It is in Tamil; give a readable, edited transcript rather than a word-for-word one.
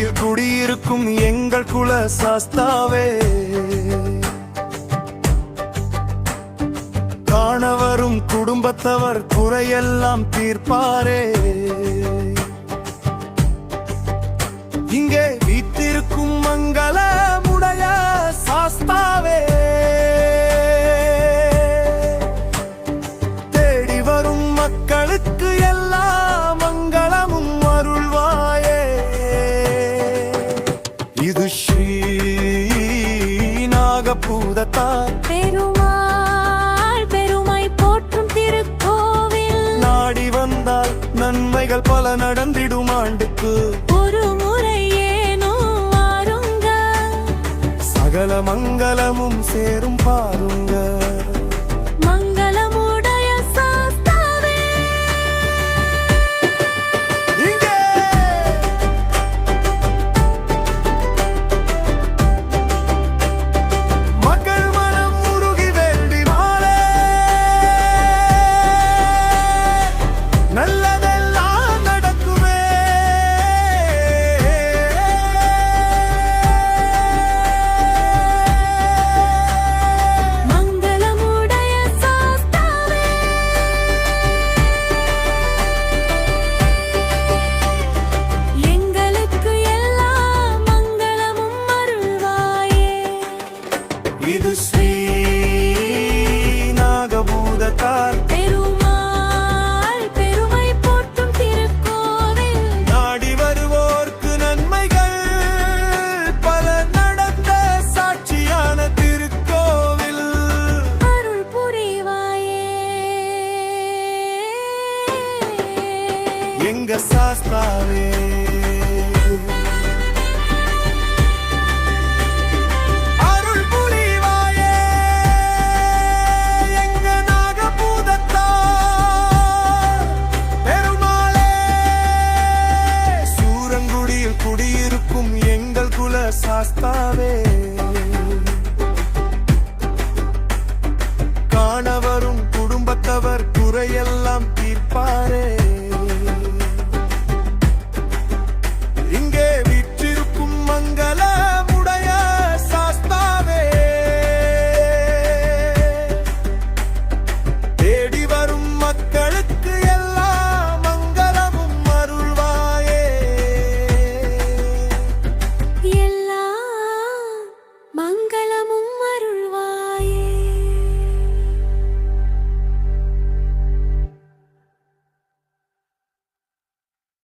சூரங்குடியில் குடியிருக்கும் எங்கள் குல சாஸ்தாவே, காணவரும் குடும்பத்தவர் குறையெல்லாம் தீர்ப்பாரே. இங்கே வீத்திருக்கும் மங்களமுடைய சாஸ்தாவே, தேடி வரும் மக்களுக்கு எல்லா மங்களமும் அருள்வாயே. இது ஸ்ரீ நாகபூதத்தார் பெருமாள் பெருமை போற்றும் திருக்கோவில், நாடி வந்தால் நன்மைகள் பல நடந்திடும். ஆண்டுக்கு ஒரு முறை ஏனும் வாருங்க, சகல மங்களமும் சேரும் பாருங்க. மங்களமுடைய சாஸ்தாவே, இங்கே மக்கள் மனம் உருகி வேண்டினாலே நல்லதெல்லாம் நடக்குமே. மங்களமுடைய சாஸ்தாவே, எங்களுக்கு எல்லா மங்களமும் அருள்வாயே. இது ஸ்ரீ நாகபூதத்தார் பெருமாள் பெருமை போற்றும் திருக்கோவில், நாடி வருவோர்க்கு நன்மைகள் பல நடந்த சாட்சியான திருக்கோவில். அருள் புரிவாயே. எங்க சாஸ்தாவே, அருள் புரிவாயே. எங்க நாகபூதத்தார் பெருமாளே, சூரங்குடியில் குடியிருக்கும் எங்கள் குல சாஸ்தாவே,